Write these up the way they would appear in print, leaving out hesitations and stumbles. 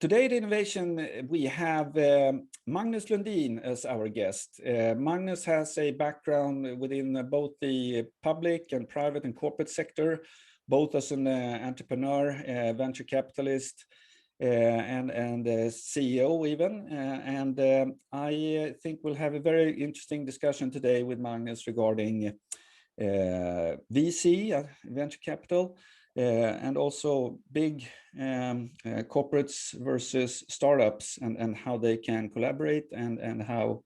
Today at Innovation, we have Magnus Lundin as our guest. Magnus has a background within both the public and private and corporate sector, both as an entrepreneur, venture capitalist, and CEO even. I think we'll have a very interesting discussion today with Magnus regarding VC, venture capital, and also big corporates versus startups, and how they can collaborate, and how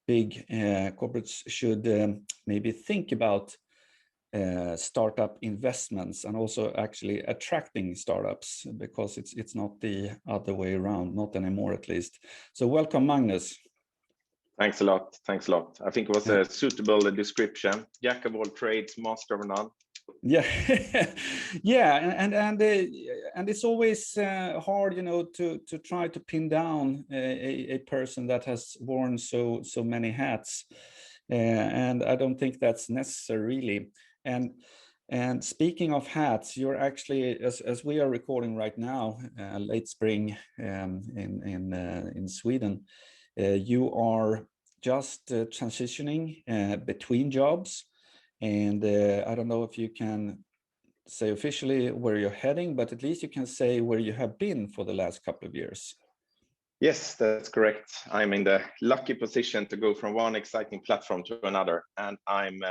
big corporates should maybe think about startup investments, and also actually attracting startups, because it's not the other way around, not anymore at least. So welcome, Magnus. Thanks a lot. Thanks a lot. I think it was a suitable description. Jack of all trades, master of none. Yeah, yeah, and it's always hard, you know, to try to pin down a person that has worn so many hats, and I don't think that's necessary really. And speaking of hats, you're actually, as we are recording right now, late spring in Sweden, you are just transitioning between jobs. And I don't know if you can say officially where you're heading, but at least you can say where you have been for the last couple of years. Yes, that's correct. I'm in the lucky position to go from one exciting platform to another, and I'm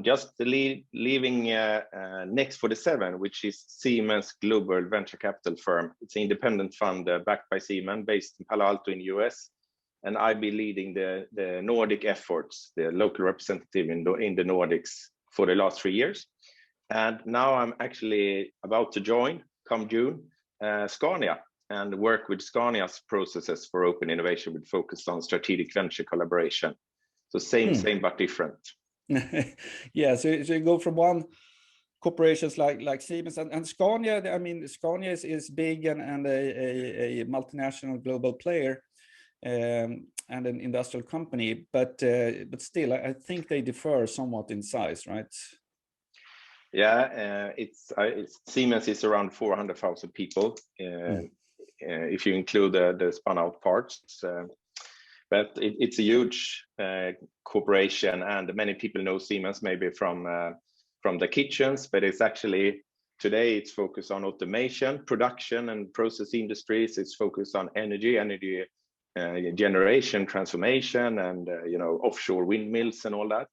just leaving Next47, which is Siemens global venture capital firm. It's an independent fund backed by Siemens, based in Palo Alto in the US. And I've been leading the Nordic efforts, the local representative in the Nordics for the last 3 years. And now I'm actually about to join, come June, Scania, and work with Scania's processes for open innovation with focus on strategic venture collaboration. So same but different. Yeah, so you go from one corporations like Siemens and Scania. I mean, Scania is big and a multinational global player. And an industrial company, but still, I think they differ somewhat in size, right? Yeah, it's Siemens is around 400,000 people, if you include the spun out parts. But it's a huge corporation, and many people know Siemens maybe from the kitchens, but it's actually today it's focused on automation, production, and process industries. It's focused on energy generation, transformation, and offshore windmills and all that.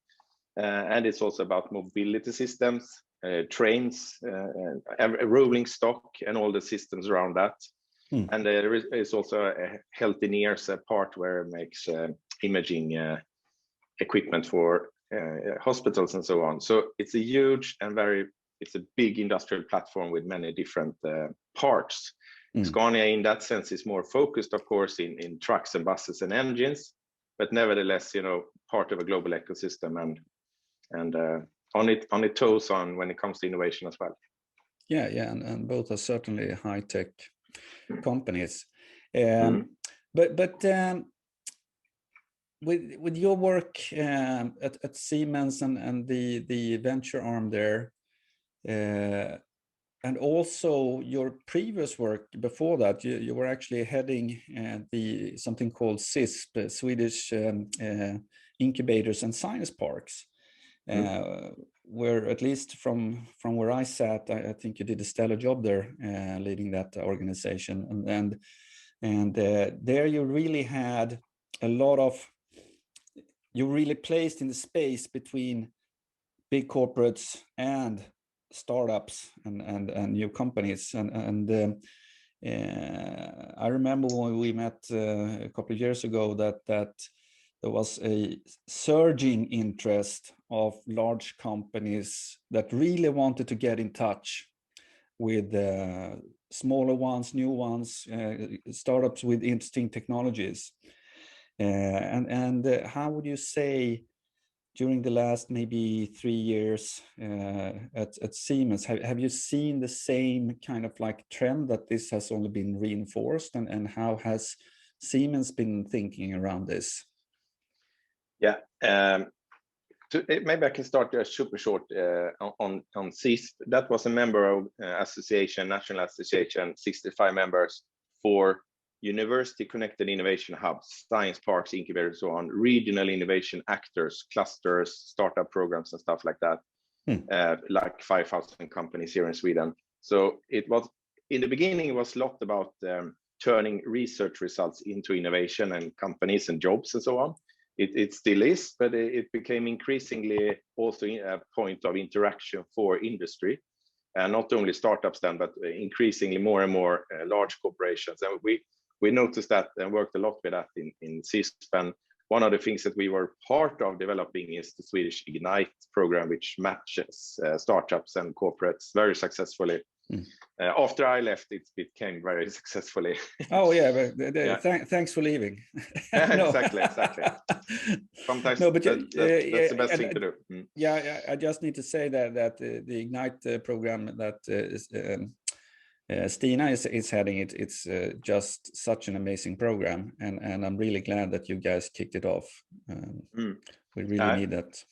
And it's also about mobility systems, trains, rolling stock, and all the systems around that. And there is also a healthy nears part where it makes imaging equipment for hospitals and so on. So it's a huge and it's a big industrial platform with many different parts. Scania in that sense is more focused, of course, in trucks and buses and engines, but nevertheless, part of a global ecosystem and on its toes when it comes to innovation as well. Yeah, and both are certainly high-tech companies. But with your work at Siemens and the venture arm there, and also your previous work before that, you were actually heading something called SISP, Swedish Incubators and Science Parks, where, at least from where I sat, I think you did a stellar job there, leading that organization. And there you really had you really placed in the space between big corporates and startups and new companies, and I remember when we met a couple of years ago that there was a surging interest of large companies that really wanted to get in touch with smaller ones, new ones, startups with interesting technologies. And how would you say, during the last maybe 3 years at Siemens, have you seen the same kind of like trend that this has only been reinforced, and how has Siemens been thinking around this? Yeah, maybe I can start super short on CISP. That was a member of association, national association, 65 members, for university connected innovation hubs, science parks, incubators, so on, regional innovation actors, clusters, startup programs and stuff like that, like 5,000 companies here in Sweden. So it was, in the beginning, it was a lot about turning research results into innovation and companies and jobs and so on. It still is, but it became increasingly also a point of interaction for industry, and not only startups then, but increasingly more and more large corporations. And we noticed that and worked a lot with that in CISP. And one of the things that we were part of developing is the Swedish Ignite program, which matches startups and corporates very successfully. After I left, it became very successfully. Oh yeah, but thanks for leaving. Exactly. Sometimes no, but that's the best thing to do. Yeah, I just need to say that the Ignite program that Stina is heading, it's just such an amazing program, and I'm really glad that you guys kicked it off. We really need that.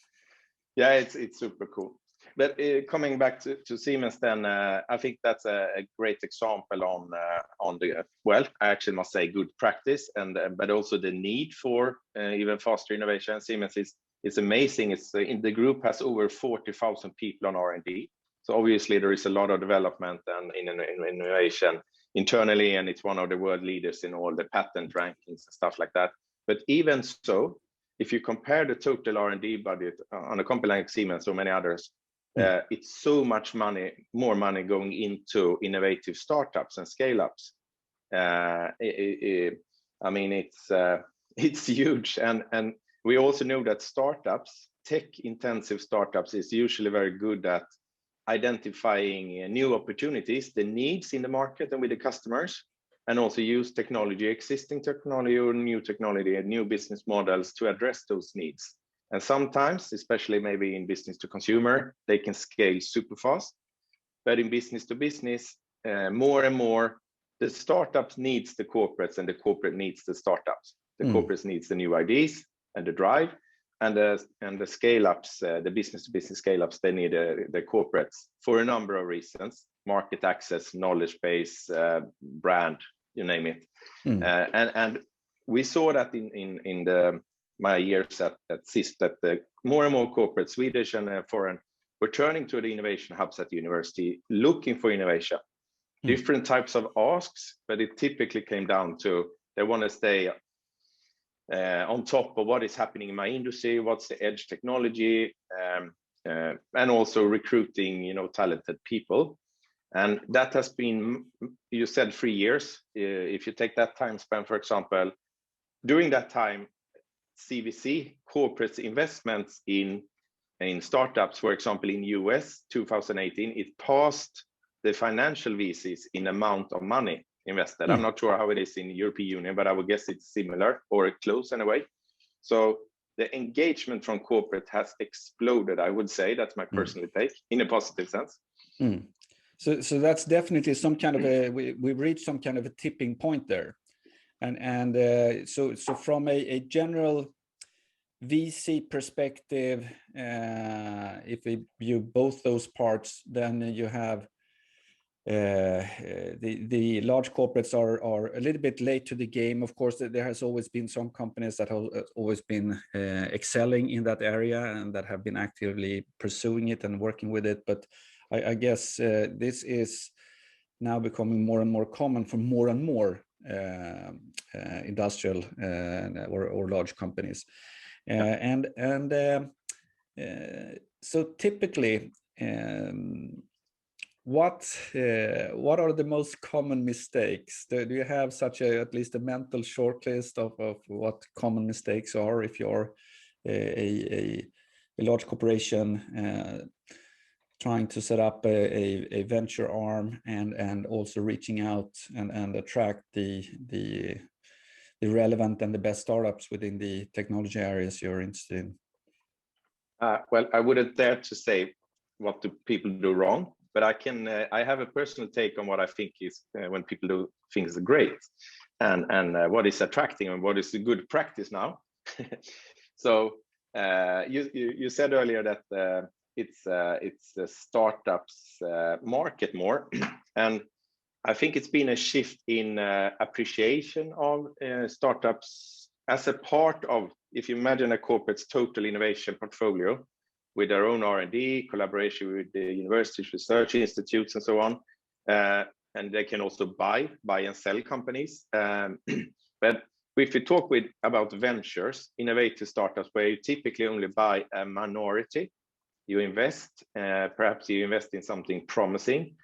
Yeah, it's super cool. But coming back to Siemens, then I think that's a great example on the, well, I actually must say good practice, and but also the need for even faster innovation. Siemens is amazing. It's in the group has over 40,000 people on R&D. So obviously there is a lot of development and in innovation internally, and it's one of the world leaders in all the patent rankings and stuff like that. But even so, if you compare the total R&D budget on a company like Siemens or many others, it's so much more money going into innovative startups and scale-ups. I mean, it's huge, and we also know that startups, tech-intensive startups, is usually very good at identifying new opportunities, the needs in the market and with the customers, and also use technology, existing technology or new technology and new business models to address those needs. And sometimes, especially maybe in business to consumer, they can scale super fast. But in business to business, more and more, the startups needs the corporates and the corporate needs the startups. The corporates needs the new ideas and the drive, and the scale-ups, the business to business scale-ups, they need the corporates for a number of reasons: market access, knowledge base, brand, you name it. And we saw that in my years at CISP, that more and more corporate, Swedish and foreign, were turning to the innovation hubs at the university, looking for innovation. Different types of asks, but it typically came down to they want to stay on top of what is happening in my industry, what's the edge technology, and also recruiting, talented people. And that has been, you said 3 years. If you take that time span, for example, during that time, CVC, corporate investments in startups, for example, in US 2018, it passed the financial VCs in amount of money invested. I'm not sure how it is in the European Union, but I would guess it's similar or close in a way. So the engagement from corporate has exploded, I would say. That's my personal take, in a positive sense. So that's definitely some kind of we've reached some kind of a tipping point there. And so from a general VC perspective, if we view both those parts, then you have the large corporates are a little bit late to the game. Of course, there has always been some companies that have always been excelling in that area and that have been actively pursuing it and working with it. But I guess this is now becoming more and more common for more and more industrial or large companies. So typically, what are the most common mistakes? Do you have such at least a mental shortlist of what common mistakes are if you're a large corporation trying to set up a venture arm and also reaching out and attract the relevant and the best startups within the technology areas you're interested in? Well, I wouldn't dare to say what do people do wrong, but I have a personal take on what I think is when people do things great, and what is attracting and what is a good practice now. So you said earlier that it's a startups market more, and I think it's been a shift in appreciation of startups as a part of, if you imagine a corporate's total innovation portfolio with their own R&D, collaboration with the universities, research institutes, and so on. And they can also buy and sell companies. But if you talk about ventures, innovative startups, where you typically only buy a minority, you invest, perhaps you invest in something promising.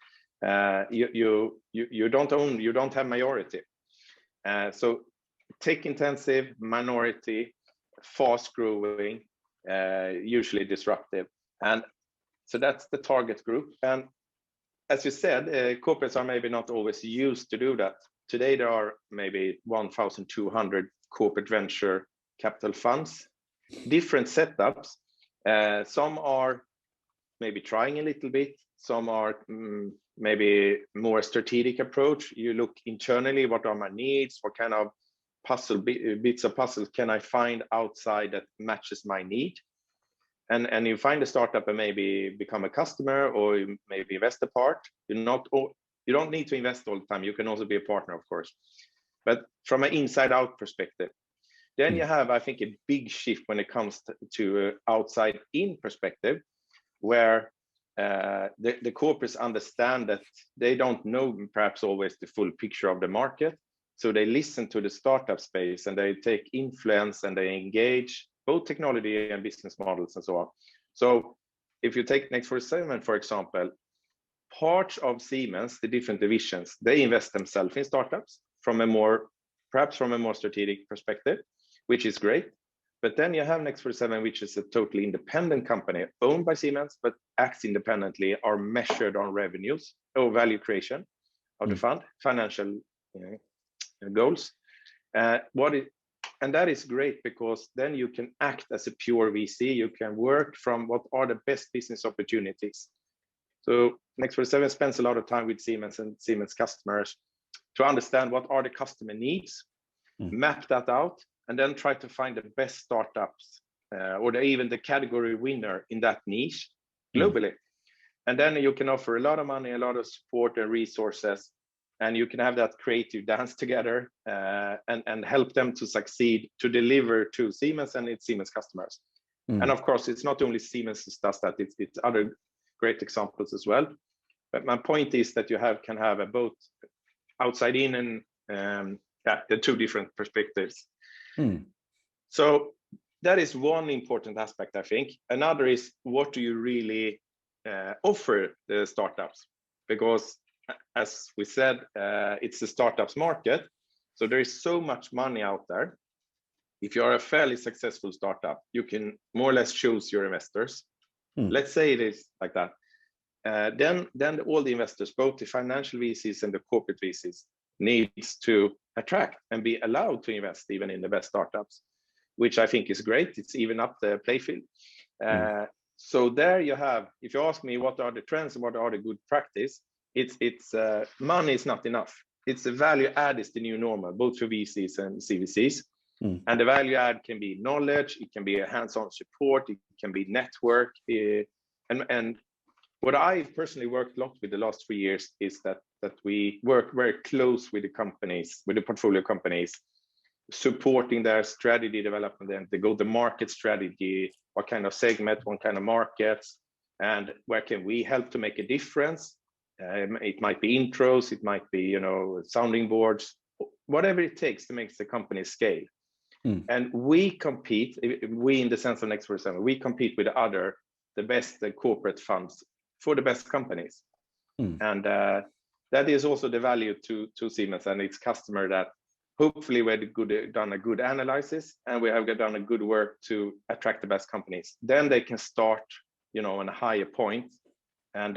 You don't have majority. So tech intensive, minority, fast growing, usually disruptive. And so that's the target group. And as you said, corporates are maybe not always used to do that. Today, there are maybe 1,200 corporate venture capital funds, different setups. Some are maybe trying a little bit. Some are maybe more strategic approach. You look internally, what are my needs? What kind of bits of puzzles can I find outside that matches my need? And you find a startup and maybe become a customer, or you maybe invest a part. You don't need to invest all the time. You can also be a partner, of course. But from an inside-out perspective, then you have, I think, a big shift when it comes to outside-in perspective, where the corporates understand that they don't know perhaps always the full picture of the market. So they listen to the startup space and they take influence and they engage both technology and business models and so on. So if you take Next47, for example, parts of Siemens, the different divisions, they invest themselves in startups perhaps from a more strategic perspective, which is great. But then you have Next47, which is a totally independent company owned by Siemens, but acts independently, are measured on revenues or value creation of the fund, financial goals. And that is great, because then you can act as a pure VC. You can work from what are the best business opportunities. So Next47 spends a lot of time with Siemens and Siemens customers to understand what are the customer needs, map that out, and then try to find the best startups or even the category winner in that niche globally. And then you can offer a lot of money, a lot of support and resources, and you can have that creative dance together and help them to succeed, to deliver to Siemens and its Siemens customers. And of course, it's not only Siemens that does that, it's other great examples as well. But my point is that you can have a both outside in and the two different perspectives. So that is one important aspect, I think. Another is, what do you really offer the startups? Because as we said, it's the startups market. So there is so much money out there. If you are a fairly successful startup, you can more or less choose your investors. Let's say it is like that. Then all the investors, both the financial VCs and the corporate VCs, needs to attract and be allowed to invest even in the best startups, which I think is great. It's even up the playfield. So there you have, if you ask me what are the trends and what are the good practice, it's money is not enough. It's the value add is the new normal, both for VCs and CVCs. And the value add can be knowledge, it can be a hands-on support, it can be network. And what I personally worked a lot with the last 3 years is that we work very close with the companies, with the portfolio companies, supporting their strategy development and the go-to-market strategy, what kind of segment, what kind of markets, and where can we help to make a difference. It might be intros, it might be sounding boards, whatever it takes to make the company scale. And we compete, we in the sense of Next47, we compete with the best corporate funds for the best companies. And that is also the value to Siemens and its customer, that hopefully we've done a good analysis and we have done a good work to attract the best companies. Then they can start on a higher point and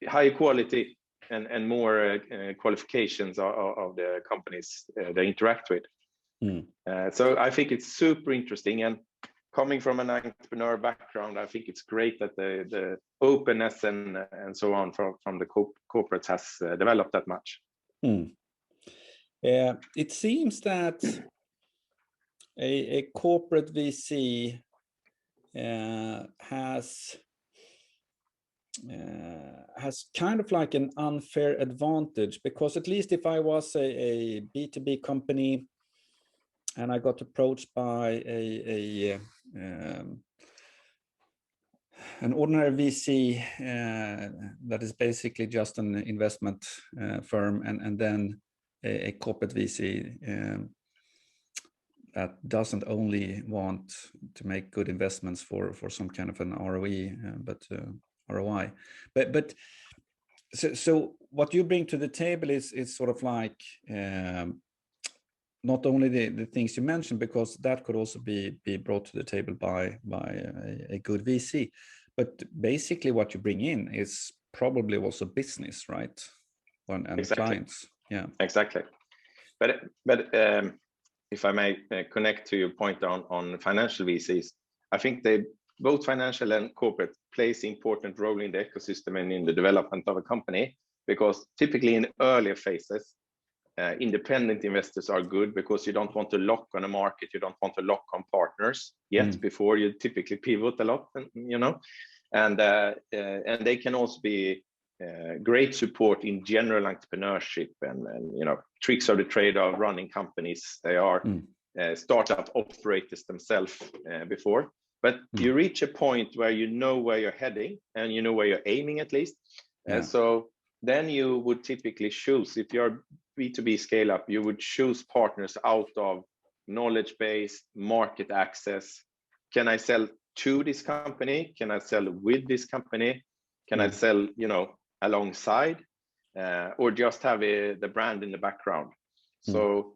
higher quality and more qualifications of the companies they interact with. So I think it's super interesting, and coming from an entrepreneur background, I think it's great that the openness and so on from the corporates has developed that much. It seems that a corporate VC has has kind of like an unfair advantage, because at least if I was a B2B company and I got approached by an ordinary VC that is basically just an investment firm, and then a corporate VC that doesn't only want to make good investments for some kind of an ROE, but ROI. But so what you bring to the table is sort of like not only the things you mentioned, because that could also be brought to the table by a good VC, but basically what you bring in is probably also business, right? And exactly. Clients. Yeah, exactly. But if I may connect to your point on financial VCs, I think they both financial and corporate plays an important role in the ecosystem and in the development of a company, because typically in earlier phases, independent investors are good, because you don't want to lock on a market, you don't want to lock on partners yet before you typically pivot a lot, you know, and they can also be great support in general entrepreneurship and you know, tricks of the trade of running companies. They are startup operators themselves before, but you reach a point where you know where you're heading and you know where you're aiming at least. So then you would typically choose, if you're B2B scale up, you would choose partners out of knowledge base, market access. Can I sell to this company? Can I sell with this company? Can I sell, you know, alongside, or just have the brand in the background? So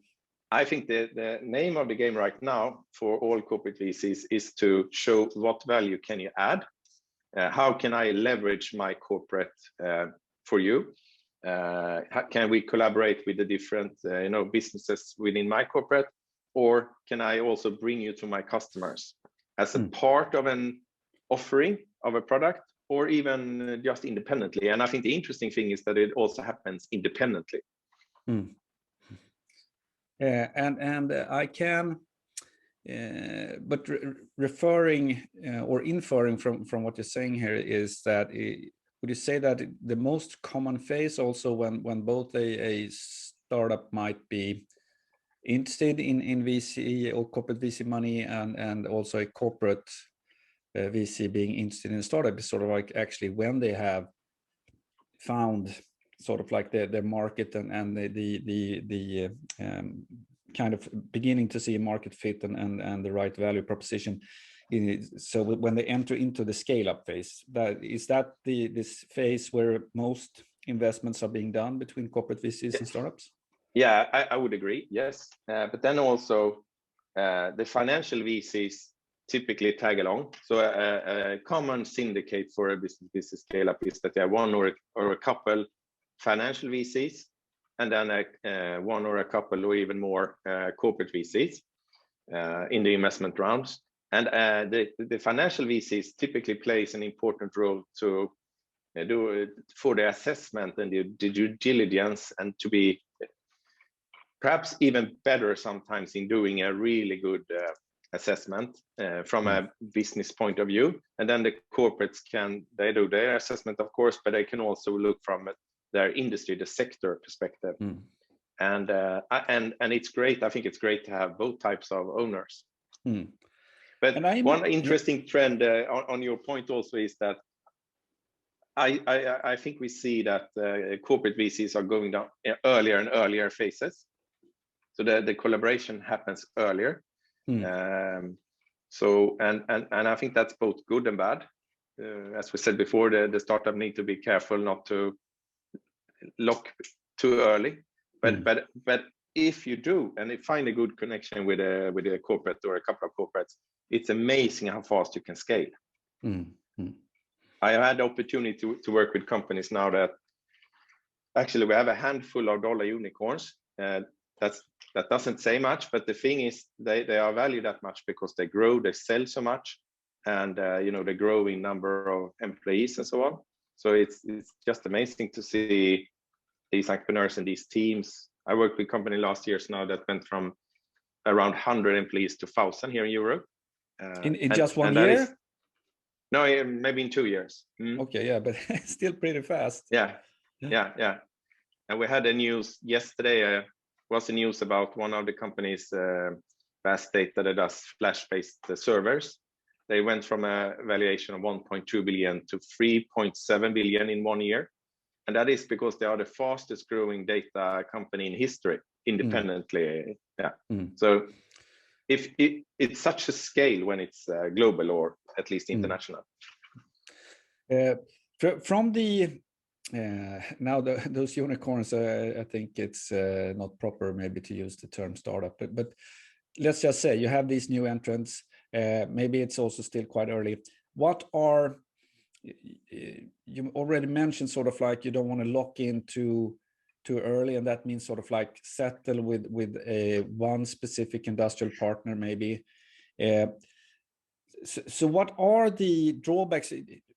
I think the name of the game right now for all corporate VCs is to show what value can you add? How can I leverage my corporate for you? Can we collaborate with the different you know, businesses within my corporate, or can I also bring you to my customers as a part of an offering of a product, or even just independently? And I think the interesting thing is that it also happens independently. And I can, but referring or inferring from what you're saying here is that would you say that the most common phase also when both a startup might be interested in VC or corporate VC money, and also a corporate VC being interested in a startup, is sort of like actually when they have found sort of like their market and the kind of beginning to see a market fit and the right value proposition. So when they enter into the scale-up phase, is that this phase where most investments are being done between corporate VCs and startups? Yeah, I would agree, yes. But then also the financial VCs typically tag along. So a common syndicate for a business scale-up is that there are one or a couple financial VCs, and then one or a couple or even more corporate VCs in the investment rounds. And the financial VCs typically plays an important role to do for the assessment and the due diligence, and to be perhaps even better sometimes in doing a really good assessment from a business point of view. And then the corporates they do their assessment, of course, but they can also look from their industry, the sector perspective. And it's great. I think it's great to have both types of owners. But one interesting trend on your point also is that I think we see that corporate VCs are going down earlier and earlier phases. So the collaboration happens earlier. So I think that's both good and bad. As we said before, the startup need to be careful not to lock too early. But if you do, and you find a good connection with a corporate or a couple of corporates, it's amazing how fast you can scale. I have had the opportunity to work with companies now that actually we have a handful of dollar unicorns. That doesn't say much, but the thing is they are valued that much because they grow, they sell so much, and you know, the growing number of employees and so on. So it's just amazing to see these entrepreneurs and these teams. I worked with a company last year now that went from around 100 employees to 1,000 here in Europe. In just one year? No, maybe in 2 years. Okay, yeah, but still pretty fast. Yeah. And we had a news yesterday. Was the news about one of the companies, Vast Data, that does flash-based servers. They went from a valuation of 1.2 billion to 3.7 billion in 1 year. And that is because they are the fastest growing data company in history, independently. So if it's such a scale when it's global or at least international. From the now those unicorns, I think it's not proper maybe to use the term startup, but let's just say you have these new entrants. Maybe it's also still quite early. What are, you already mentioned sort of like you don't want to lock in too early, and that means sort of like settle with a one specific industrial partner maybe. So what are the drawbacks,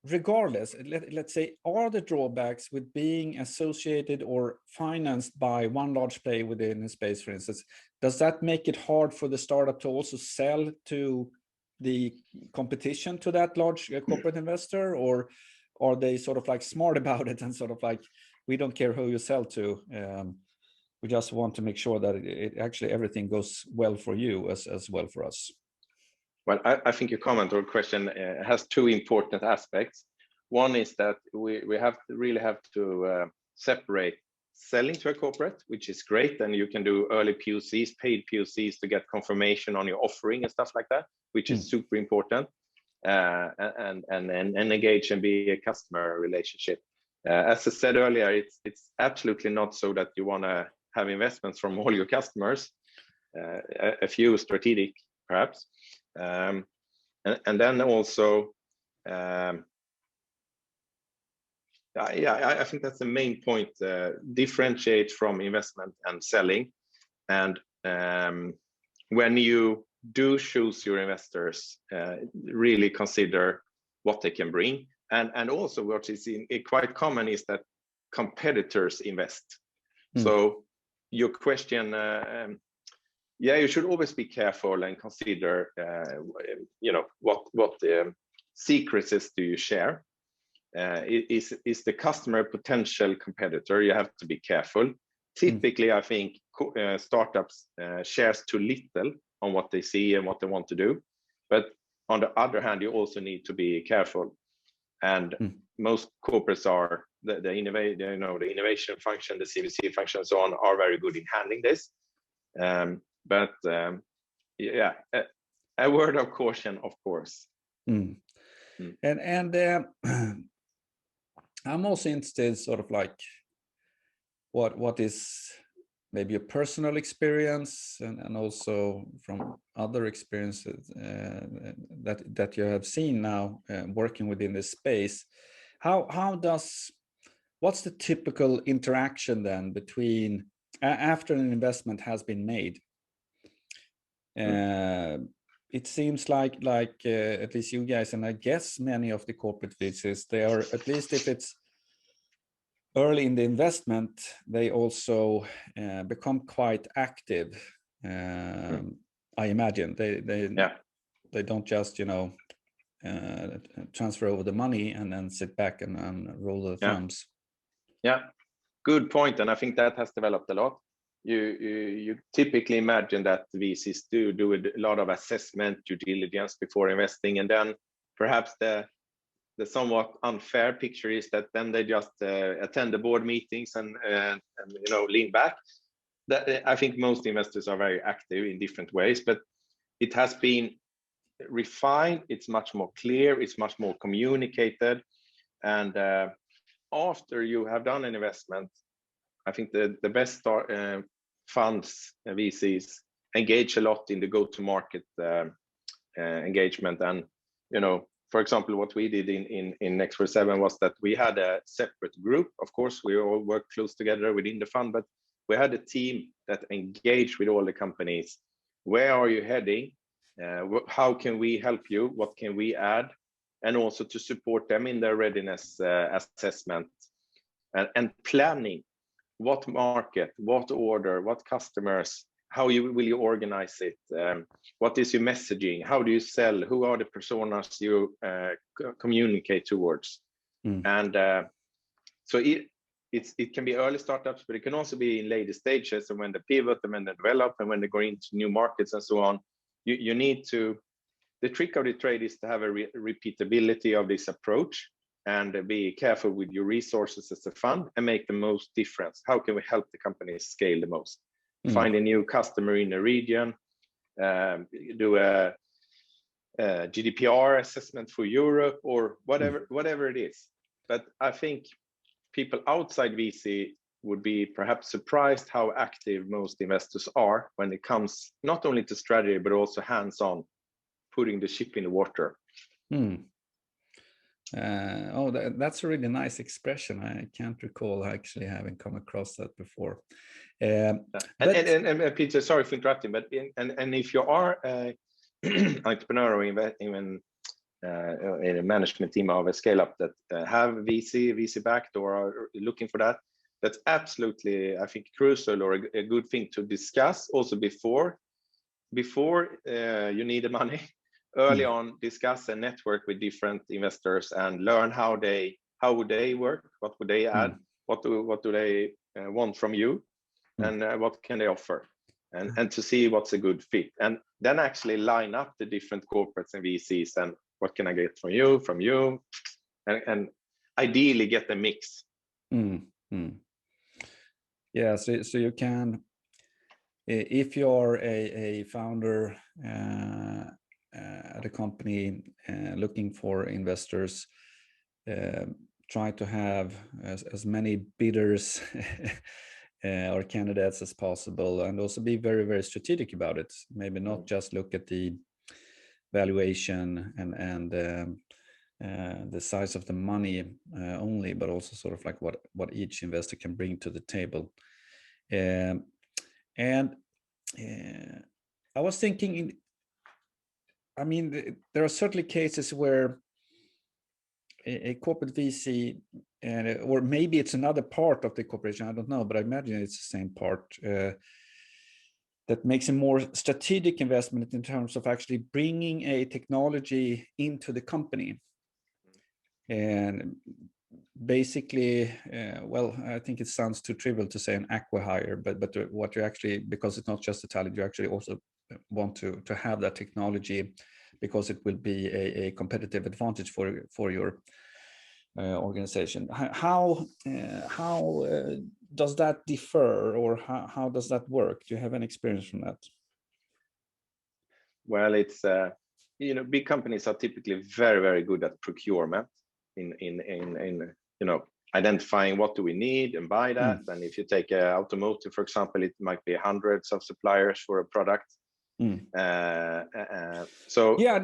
regardless, let's say, are the drawbacks with being associated or financed by one large player within the space, for instance? Does that make it hard for the startup to also sell to the competition to that large corporate investor, or are they sort of like smart about it and sort of like, we don't care who you sell to, we just want to make sure that it actually everything goes well for you as well for us? Well, I think your comment or question has two important aspects. One is that we really have to separate selling to a corporate, which is great, and you can do early POCs, paid POCs to get confirmation on your offering and stuff like that, which is super important, and engage and be a customer relationship. As I said earlier, it's absolutely not so that you want to have investments from all your customers, a few strategic perhaps. And then also, I think that's the main point. Differentiate from investment and selling, and when you do choose your investors, really consider what they can bring, and also what is quite common is that competitors invest. So your question. Yeah, you should always be careful and consider, what secrets do you share? Is the customer a potential competitor? You have to be careful. Typically, I think startups shares too little on what they see and what they want to do. But on the other hand, you also need to be careful. And most corporates are the innovation function, the CVC function, and so on, are very good in handling this. But a word of caution, of course. And I'm also interested, sort of like, what is maybe a personal experience and also from other experiences that you have seen now working within this space. What's the typical interaction then between after an investment has been made? It seems like at least you guys, and I guess many of the corporate VCs, they are, at least if it's early in the investment, they also become quite active. I imagine they don't just transfer over the money and then sit back and roll their thumbs. Good point, and I think that has developed a lot. You typically imagine that VCs do a lot of assessment, due diligence before investing, and then perhaps the somewhat unfair picture is that then they just attend the board meetings and lean back. I think most investors are very active in different ways, but it has been refined. It's much more clear. It's much more communicated, and after you have done an investment, I think the best funds, VCs, engage a lot in the go-to-market engagement. And, for example, what we did in Next47 was that we had a separate group. Of course, we all work close together within the fund, but we had a team that engaged with all the companies. Where are you heading? How can we help you? What can we add? And also to support them in their readiness assessment and planning. What market, what order, what customers, how will you organize it? What is your messaging? How do you sell? Who are the personas you communicate towards? And so it can be early startups, but it can also be in later stages, and when they pivot and when they develop and when they go into new markets and so on. You need to, the trick of the trade is to have a repeatability of this approach, and be careful with your resources as a fund and make the most difference. How can we help the company scale the most? Find a new customer in a region, do a GDPR assessment for Europe, or whatever it is. But I think people outside VC would be perhaps surprised how active most investors are when it comes not only to strategy, but also hands-on, putting the ship in the water. That's a really nice expression. I can't recall actually having come across that before. And Peter, sorry for interrupting, but if you are an entrepreneur or even in a management team of a scale-up that have VC backed or are looking for that, that's absolutely, I think, crucial or a good thing to discuss also before you need the money. Early on, discuss and network with different investors and learn how would they work, what would they add, what do they want from you, and what can they offer, and to see what's a good fit, and then actually line up the different corporates and VCs and what can I get from you, and ideally get a mix. Yeah, so you can, if you're a founder at a company looking for investors, try to have as many bidders or candidates as possible, and also be very, very strategic about it. Maybe not just look at the valuation and the size of the money only, but also sort of like what each investor can bring to the table. And I was thinking, I mean, there are certainly cases where a corporate VC, or maybe it's another part of the corporation, I don't know, but I imagine it's the same part, that makes a more strategic investment in terms of actually bringing a technology into the company. And basically, well, I think it sounds too trivial to say an acqui-hire, but what you actually, because it's not just a talent, you actually also want to have that technology because it will be a competitive advantage for your organization. How does that differ, or how does that work? Do you have any experience from that? Well, it's big companies are typically very, very good at procurement in identifying what do we need and buy that. And if you take automotive, for example, it might be hundreds of suppliers for a product. So yeah,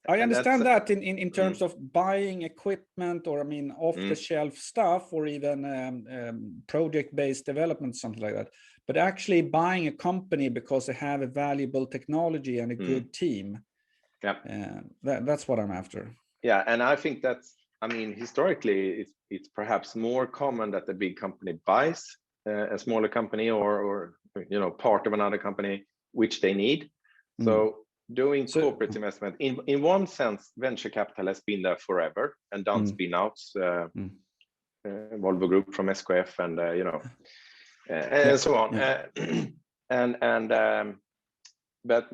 I understand that in terms of buying equipment, or I mean off-the-shelf stuff, or even project-based development, something like that. But actually buying a company because they have a valuable technology and a good team. Yeah, that's what I'm after. Yeah, and I think that's, I mean, historically, it's perhaps more common that the big company buys a smaller company or part of another company which they need. So doing corporate investment, in one sense, venture capital has been there forever and done spin-outs, Volvo Group from SKF and and so on. But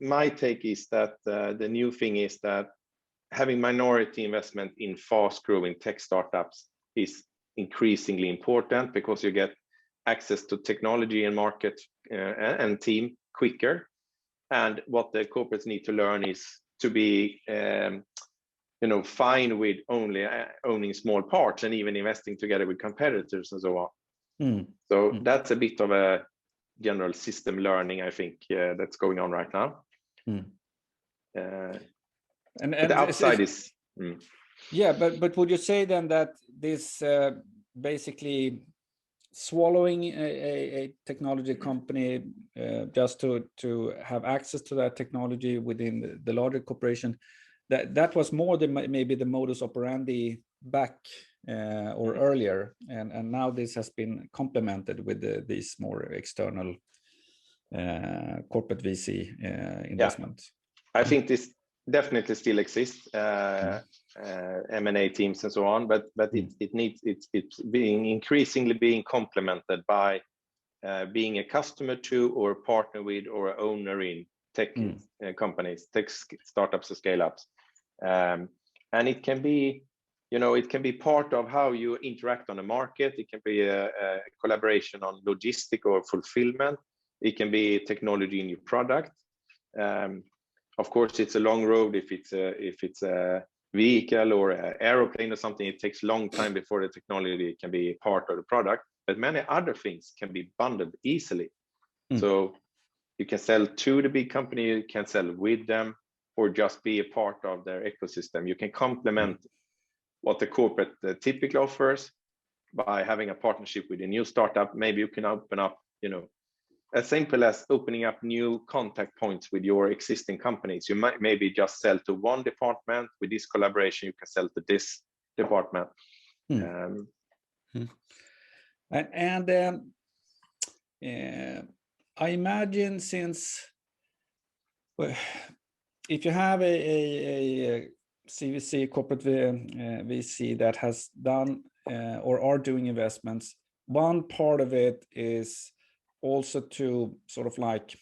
my take is that the new thing is that having minority investment in fast-growing tech startups is increasingly important, because you get access to technology and market and team quicker. And what the corporates need to learn is to be fine with only owning small parts and even investing together with competitors and so on. So that's a bit of a general system learning, I think, that's going on right now. And the upside is yeah, but would you say then that this basically swallowing a technology company just to have access to that technology within the larger corporation, that was more than maybe the modus operandi back or earlier, and now this has been complemented with these more external corporate VC investment. I think this definitely still exists, M&A teams and so on, but it's being increasingly being complemented by being a customer to or partner with or owner in tech companies, tech startups or scale-ups, and it can be, it can be part of how you interact on the market. It can be a collaboration on logistic or fulfillment. It can be technology in your product. Of course, it's a long road. If it's a vehicle or an aeroplane or something, it takes a long time before the technology can be part of the product. But many other things can be bundled easily. So you can sell to the big company, you can sell with them, or just be a part of their ecosystem. You can complement what the corporate typically offers by having a partnership with a new startup. Maybe you can open up, as simple as opening up new contact points with your existing companies. You might maybe just sell to one department. With this collaboration, you can sell to this department. I imagine, since if you have a CVC, corporate VC that has done or are doing investments, one part of it is also to sort of like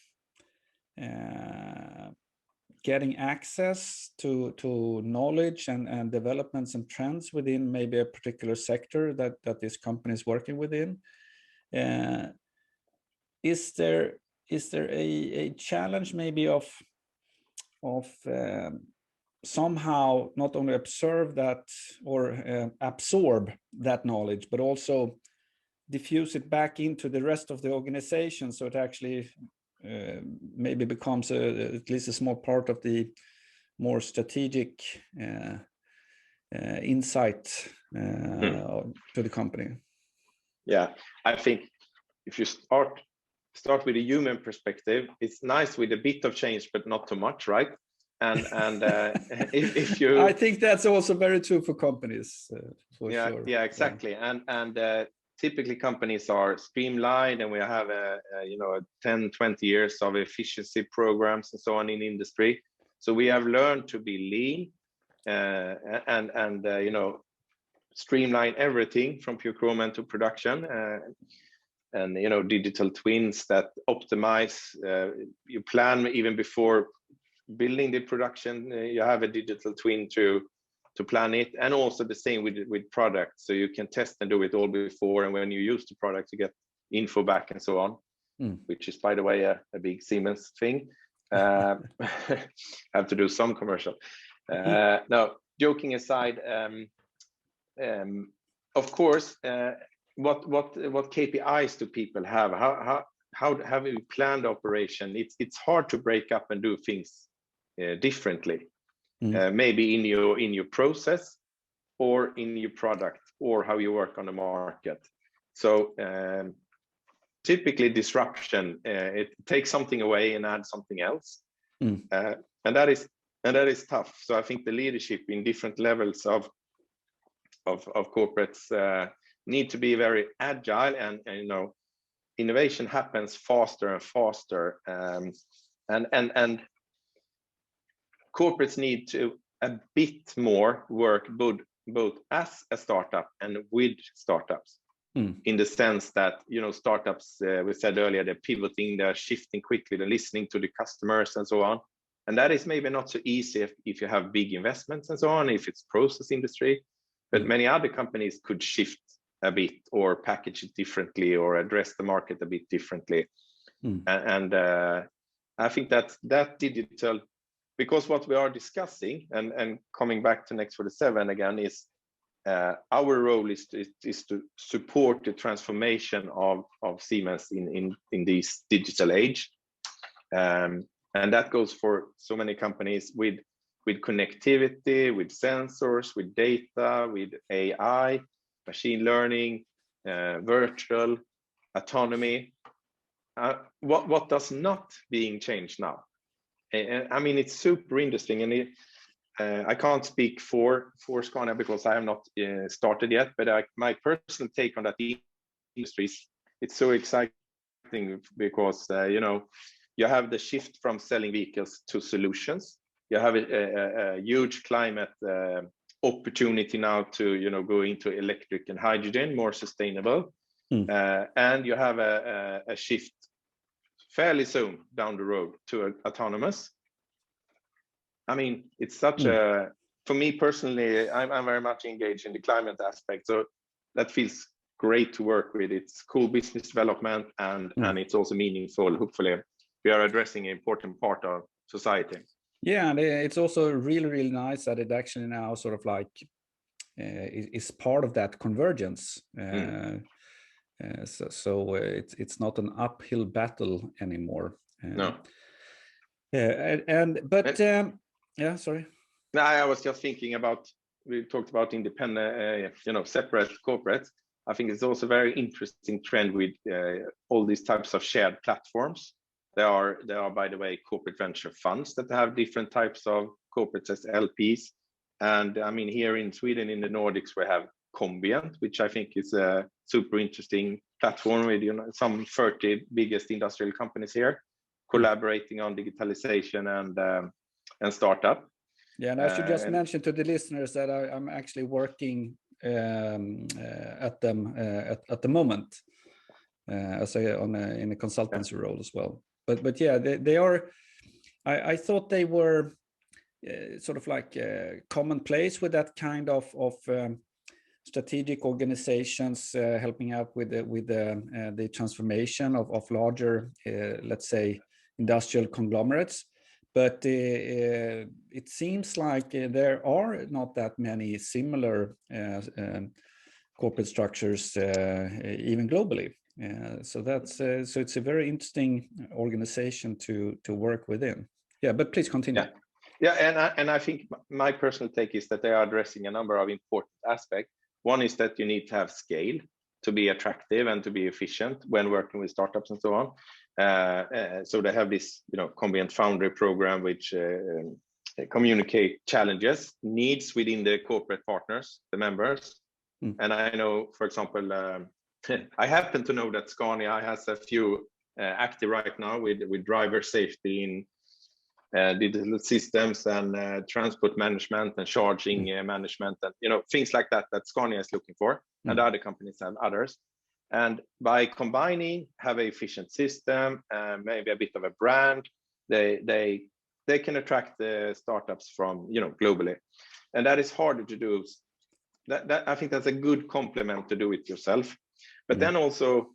getting access to knowledge and developments and trends within maybe a particular sector that this company is working within. Is there a challenge maybe of somehow not only observe that or absorb that knowledge, but also diffuse it back into the rest of the organization, so it actually maybe becomes at least a small part of the more strategic insight to the company? Yeah, I think if you start with a human perspective, it's nice with a bit of change, but not too much, right? And if you, I think that's also very true for companies, for sure. Yeah, exactly. And typically companies are streamlined, and we have 10-20 years of efficiency programs and so on in industry. So we have learned to be lean and streamline everything from procurement to production, and digital twins that optimize. You plan even before building the production. You have a digital twin to plan it, and also the same with products, so you can test and do it all before, and when you use the product you get info back and so on, which is, by the way, a big Siemens thing. Have to do some commercial. Now, joking aside, of course, what KPIs do people have? How have you planned operation? It's hard to break up and do things differently. Maybe in your process, or in your product, or how you work on the market. So typically disruption, it takes something away and adds something else, and that is tough. So I think the leadership in different levels of corporates need to be very agile, and innovation happens faster and faster, and corporates need to a bit more work both as a startup and with startups, in the sense that startups, we said earlier, they're pivoting, they're shifting quickly, they're listening to the customers and so on, and that is maybe not so easy if you have big investments and so on, if it's process industry, but many other companies could shift a bit, or package it differently, or address the market a bit differently. And I think that digital, because what we are discussing, and coming back to Next 47 again, is our role is to support the transformation of Siemens in this digital age, and that goes for so many companies with connectivity, with sensors, with data, with AI, machine learning, virtual autonomy. What does not being changed now? I mean, it's super interesting, and I can't speak for Scania because I have not started yet, but my personal take on that industry is it's so exciting because you have the shift from selling vehicles to solutions. You have a huge climate opportunity now to go into electric and hydrogen, more sustainable, and you have a shift fairly soon down the road to autonomous. I mean, it's such a, for me personally, I'm very much engaged in the climate aspect, so that feels great to work with. It's cool business development, and it's also meaningful. Hopefully, we are addressing an important part of society. Yeah, and it's also really, really nice that it actually now sort of like is part of that convergence. So it's not an uphill battle anymore. No. Yeah, sorry. No, I was just thinking about, we talked about independent, separate corporates. I think it's also a very interesting trend with all these types of shared platforms. There are, by the way, corporate venture funds that have different types of corporates as LPs. And I mean, here in Sweden, in the Nordics, we have Combient, which I think is a super interesting platform with some 30 biggest industrial companies here collaborating on digitalization and startup. Yeah, and I should just mention to the listeners that I'm actually working at them at the moment in a consultancy role as well. But yeah, they are. I thought they were sort of like commonplace with that kind of strategic organizations helping out with the transformation of larger, let's say, industrial conglomerates. But it seems like there are not that many similar corporate structures, even globally. So it's a very interesting organization to work within. Yeah, but please continue. Yeah, and I think my personal take is that they are addressing a number of important aspects. One is that you need to have scale to be attractive and to be efficient when working with startups and so on. So they have this, Combient Foundry program, which communicate challenges, needs within the corporate partners, the members. And I know, for example, I happen to know that Scania has a few active right now with driver safety in digital systems and transport management and charging management and things like that Scania is looking for, and other companies have others. And by combining, have an efficient system, maybe a bit of a brand, they can attract the startups from globally, and that is harder to do. That I think that's a good complement to do it yourself. But then also,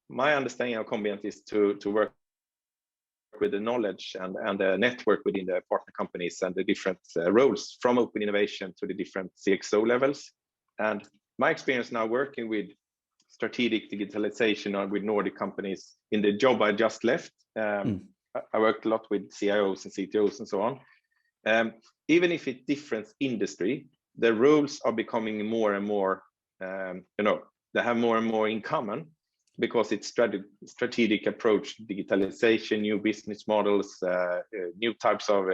my understanding of Combient is to work with the knowledge and the network within the partner companies and the different roles from open innovation to the different CXO levels. And my experience now working with strategic digitalization or with Nordic companies in the job I just left, I worked a lot with CIOs and CTOs and so on. Even if it's different industry, the roles are becoming more and more, they have more and more in common, because it's strategic approach, digitalization, new business models, new types of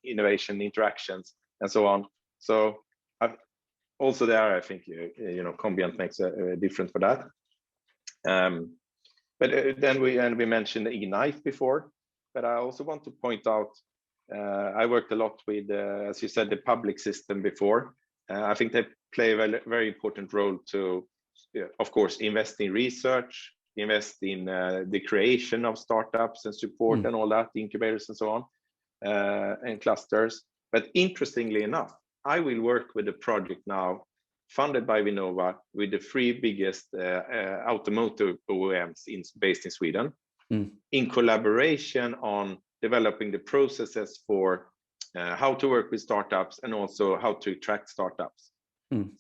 innovation interactions, and so on. So also there, I think Combient makes a difference for that. But then we mentioned eKnife before, but I also want to point out I worked a lot with, as you said, the public system before. I think they play a very, very important role to, of course, invest in research, invest in the creation of startups and support and all that, incubators and so on, and clusters. But interestingly enough, I will work with a project now funded by Vinnova with the 3 biggest automotive OEMs based in Sweden, in collaboration on developing the processes for how to work with startups and also how to attract startups.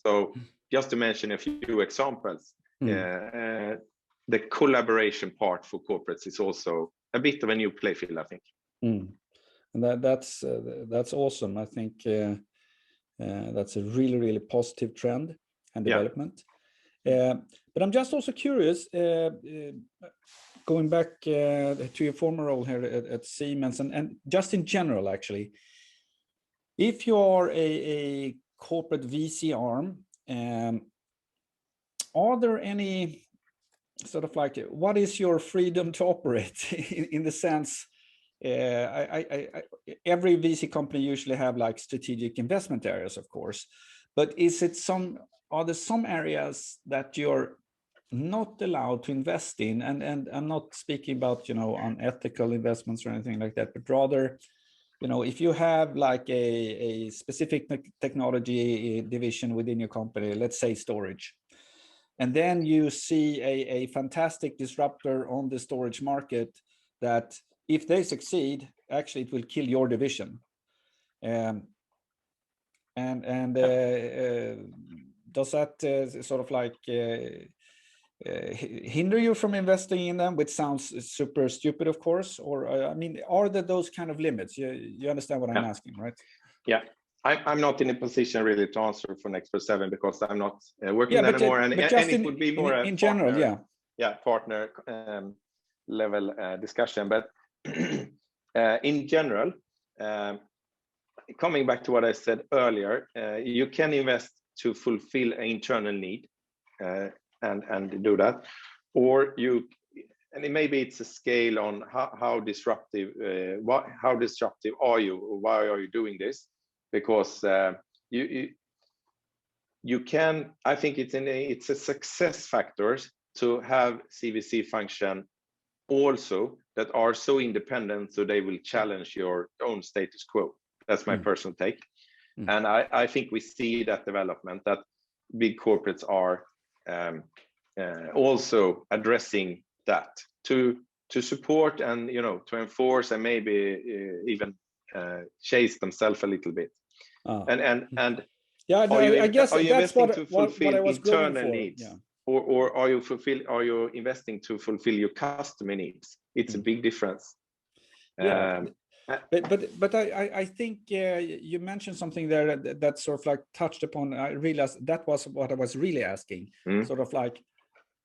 So just to mention a few examples, the collaboration part for corporates is also a bit of a new playfield, I think. And that's awesome. I think that's a really, really positive trend and development. But I'm just also curious, going back to your former role here at Siemens, and just in general, actually, if you are a corporate VC arm, are there any sort of like, what is your freedom to operate in the sense, every VC company usually have like strategic investment areas, of course, but are there some areas that you're not allowed to invest in? And I'm not speaking about, unethical investments or anything like that, but rather, if you have like a specific technology division within your company, let's say storage, and then you see a fantastic disruptor on the storage market that if they succeed, actually it will kill your division. Does that sort of like hinder you from investing in them, which sounds super stupid, of course? Or I mean, are there those kind of limits? You understand what I'm asking, right? Yeah. I'm not in a position really to answer for Next 7 because I'm not working anymore, and it would be more in general, partner level discussion. But in general, coming back to what I said earlier, you can invest to fulfill an internal need and do that, or maybe it's a scale on how disruptive are you, or why are you doing this? Because you can, I think it's a success factor to have CVC function also that are so independent so they will challenge your own status quo. That's my personal take. And I think we see that development, that big corporates are also addressing that to support and to enforce and maybe even chase themselves a little bit. And yeah, no, I guess are you that's investing to fulfill what I was internal needs? Yeah. Or are you investing to fulfill your customer needs? It's a big difference. Yeah. But I think you mentioned something there that sort of like touched upon. I realized that was what I was really asking. Sort of like,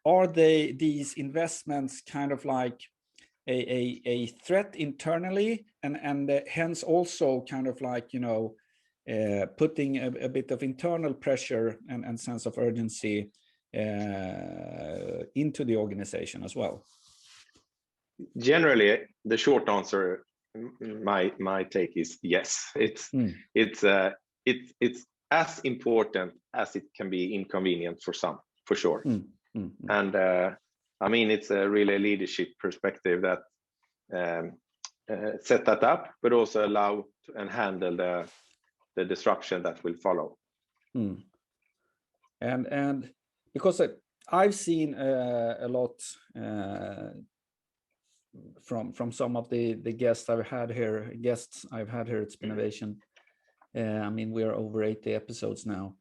are these investments kind of like a threat internally, and hence also kind of like putting a bit of internal pressure and sense of urgency into the organization as well? Generally, the short answer, my take is yes. It's as important as it can be inconvenient for some, for sure. And I mean, it's a really leadership perspective that set that up, but also allow and handle the disruption that will follow. And because I've seen a lot from some of the guests I've had here at Spinnovation. I mean, we are over 80 episodes now.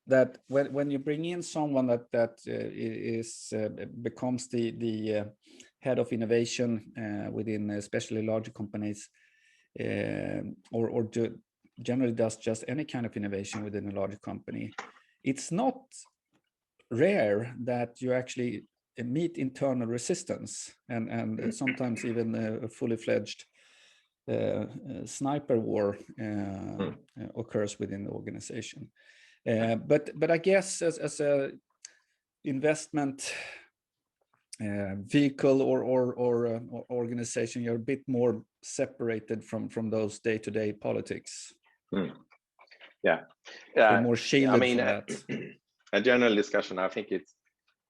That when you bring in someone that becomes the head of innovation within especially larger companies, or generally does just any kind of innovation within a larger company, it's not rare that you actually meet internal resistance and sometimes even a fully fledged sniper war occurs within the organization. But I guess as a investment vehicle or organization, you're a bit more separated from those day-to-day politics. You're more shielded from that. A general discussion, I think it's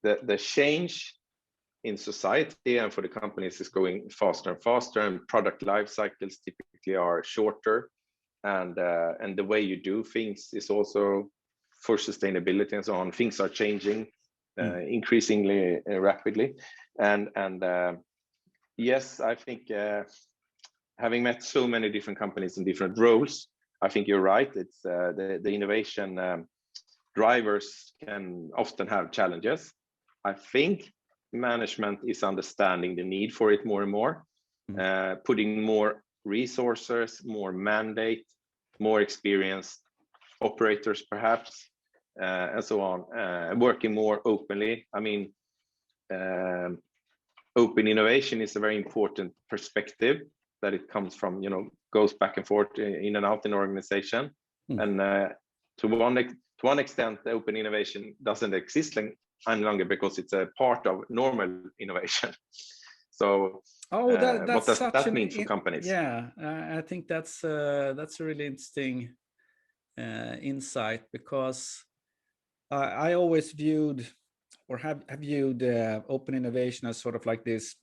the change in society and for the companies is going faster and faster, and product life cycles typically are shorter, and the way you do things is also, for sustainability and so on, things are changing increasingly rapidly. And yes, I think having met so many different companies in different roles, I think you're right. It's the innovation drivers can often have challenges. I think management is understanding the need for it more and more, putting more resources, more mandate, more experienced operators perhaps, and so on, working more openly. I mean, open innovation is a very important perspective that it comes from, goes back and forth in and out in the organization. And to one extent, the open innovation doesn't exist any longer because it's a part of normal innovation. So what does that mean for companies? Yeah, I think that's a really interesting insight, because I always viewed, or have viewed, open innovation as sort of like this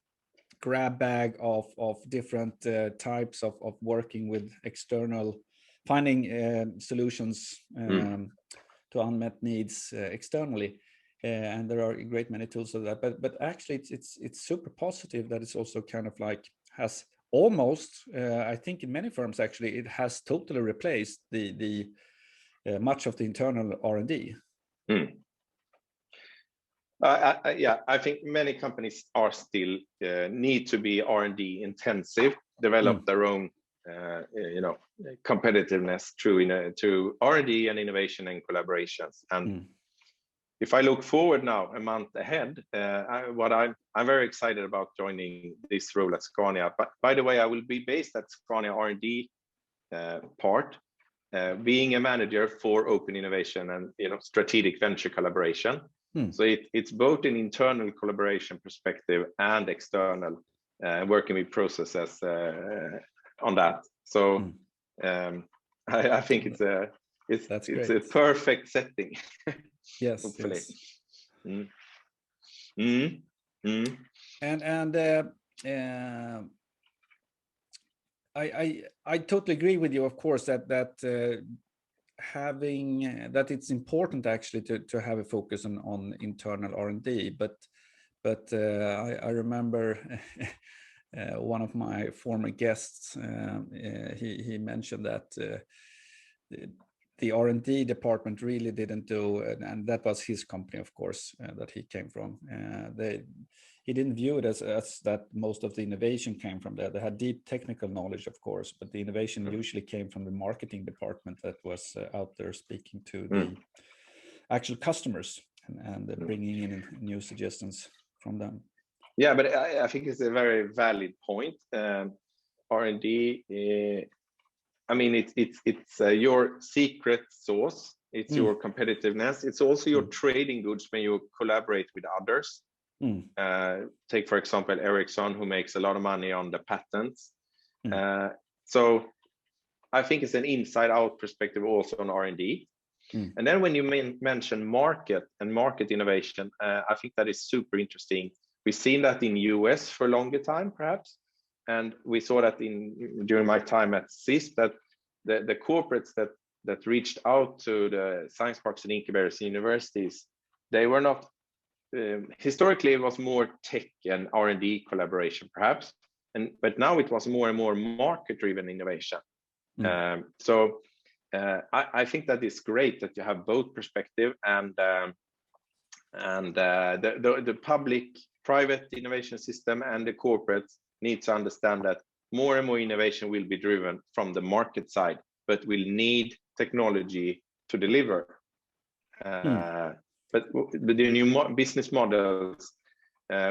grab bag of different types of working with external, finding solutions to unmet needs externally. And there are a great many tools of that, but actually it's super positive that it's also kind of like has almost, I think in many firms actually, it has totally replaced the much of the internal R&D. I think many companies are still need to be R&D intensive, develop their own competitiveness through R&D and innovation and collaborations. And if I look forward now a month ahead, I'm very excited about joining this role at Scania. But by the way, I will be based at Scania R&D part, being a manager for open innovation and strategic venture collaboration. So it's both an internal collaboration perspective and external, working with processes on that. So I think it's a perfect setting. Yes, hopefully. Yes. And I totally agree with you, of course, that having that it's important actually to have a focus on internal R&D, but I remember one of my former guests, he mentioned that the R&D department really didn't do, and that was his company, of course, that he came from. He didn't view it as that most of the innovation came from there. They had deep technical knowledge, of course, but the innovation usually came from the marketing department that was out there speaking to the actual customers and bringing in new suggestions from them. Yeah, but I think it's a very valid point. R&D, I mean, it's your secret sauce. It's your competitiveness. It's also your trading goods when you collaborate with others. Take, for example, Ericsson, who makes a lot of money on the patents. So I think it's an inside-out perspective also on R&D. And then when you mention market and market innovation, I think that is super interesting. We've seen that in US for a longer time, perhaps. And we saw that during my time at CISP, that the corporates that reached out to the science parks and incubators and universities, they were not, historically it was more tech and R&D collaboration, perhaps. But now it was more and more market-driven innovation. So I think that is great that you have both perspective and the public-private innovation system and the corporates need to understand that more and more innovation will be driven from the market side, but will need technology to deliver. But the new business models,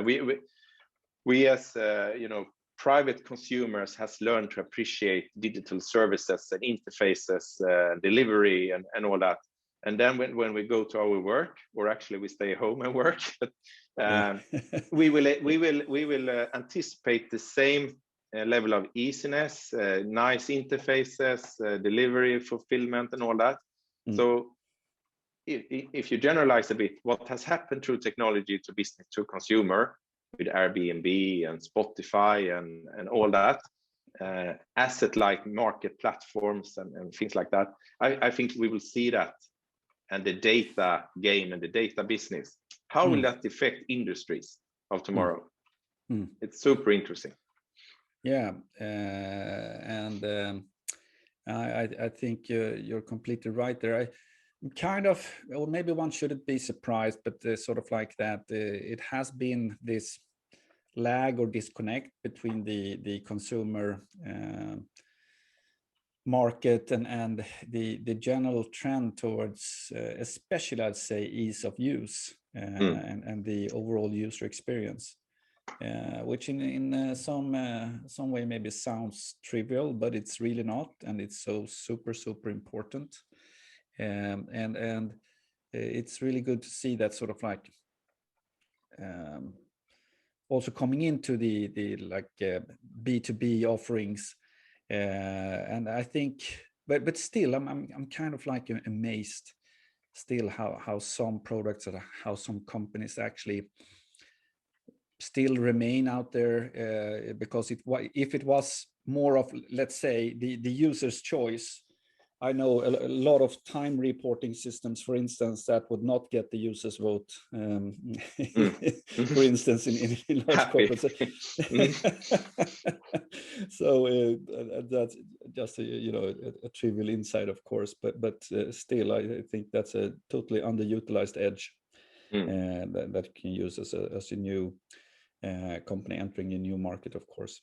we as private consumers has learned to appreciate digital services and interfaces, delivery and all that. And then when we go to our work, or actually we stay home and work, we will anticipate the same level of easiness, nice interfaces, delivery, fulfillment, and all that. So if you generalize a bit, what has happened through technology to business to consumer with Airbnb and Spotify and all that, asset-like market platforms and things like that, I think we will see that. And the data game and the data business, how will that affect industries of tomorrow? It's super interesting. Yeah, and I think you're completely right there. Kind of, or maybe one shouldn't be surprised, but sort of like that, it has been this lag or disconnect between the consumer market and the general trend towards, especially I'd say, ease of use and the overall user experience. which in some way maybe sounds trivial, but it's really not, and it's so super important. And it's really good to see that sort of like also coming into the like B2B offerings, and I think, but still, I'm kind of like amazed still how some products or how some companies actually still remain out there, because if it was more of, let's say, the user's choice. I know a lot of time reporting systems, for instance, that would not get the user's vote, for instance, in large corporates. So that's just a trivial insight, of course, but still, I think that's a totally underutilized edge that you can use as a new company entering a new market, of course.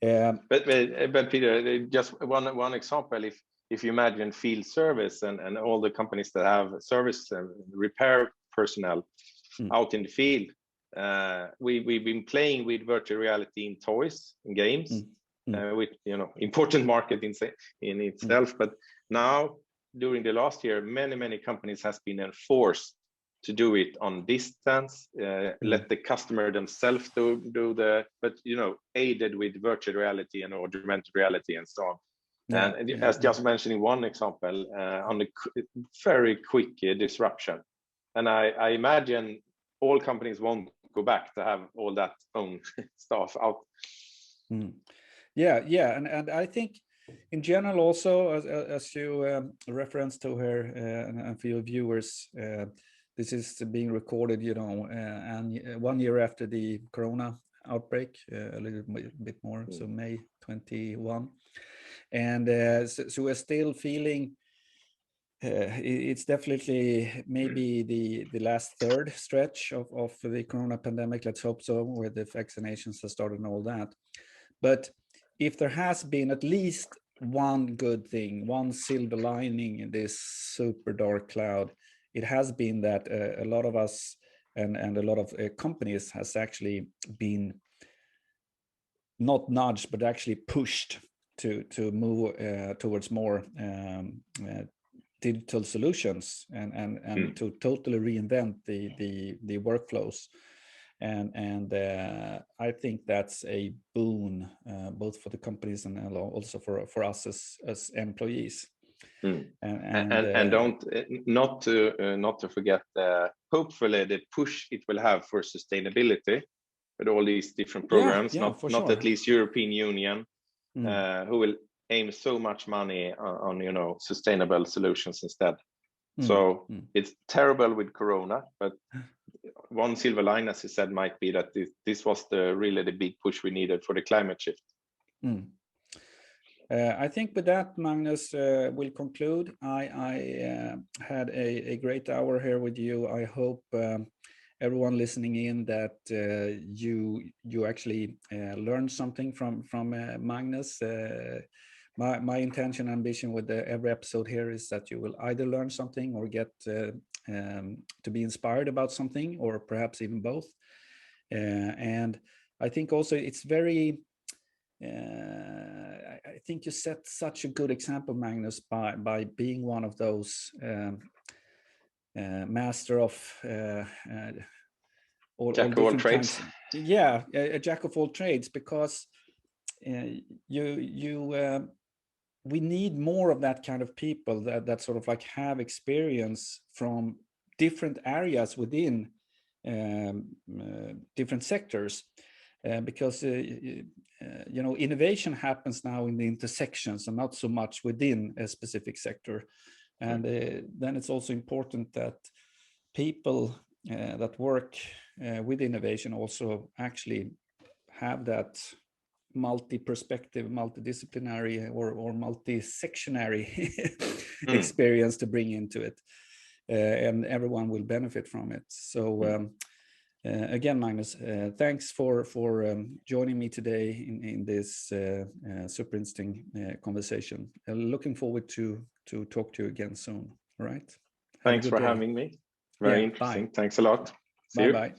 But Peter, just one example, if you imagine field service and all the companies that have service and repair personnel out in the field, we've been playing with virtual reality in toys and games, with important market in itself. But now, during the last year, many companies has been enforced to do it on distance, let the customer themselves do but aided with virtual reality and augmented reality and so on. As just mentioning one example, on a very quick disruption. And I imagine all companies won't go back to have all that own stuff out. Yeah, and I think in general also, as you referenced to her, and for your viewers, this is being recorded, and 1 year after the Corona outbreak, a little bit more, so May 21. And so we're still feeling it's definitely maybe the last third stretch of the Corona pandemic. Let's hope so, where the vaccinations have started and all that. But if there has been at least one good thing, one silver lining in this super dark cloud, it has been that a lot of us and a lot of companies has actually been not nudged, but actually pushed to move towards more digital solutions and to totally reinvent the workflows. And I think that's a boon, both for the companies and also for us as employees. And don't not to forget, hopefully the push it will have for sustainability with all these different programs, not sure. At least European Union, who will aim so much money on sustainable solutions instead. So it's terrible with Corona, but one silver line, as you said, might be that this was really the big push we needed for the climate shift. I think with that, Magnus, we'll conclude. I had a great hour here with you. I hope everyone listening in that you actually learned something from Magnus. My intention and ambition with every episode here is that you will either learn something or get to be inspired about something, or perhaps even both. And I think also it's very I think you set such a good example, Magnus, by being one of those master of jack of all trades. Yeah, a jack of all trades, because we need more of that kind of people that sort of like have experience from different areas within different sectors, because innovation happens now in the intersections and not so much within a specific sector. And then it's also important that people that work with innovation also actually have that multi-perspective, multidisciplinary or multi-sectionary experience to bring into it, and everyone will benefit from it. So again, Magnus, thanks for joining me today in this super interesting conversation. Looking forward to talk to you again soon. All right. Thanks for having me. Very interesting. Bye. Thanks a lot. See you. Bye.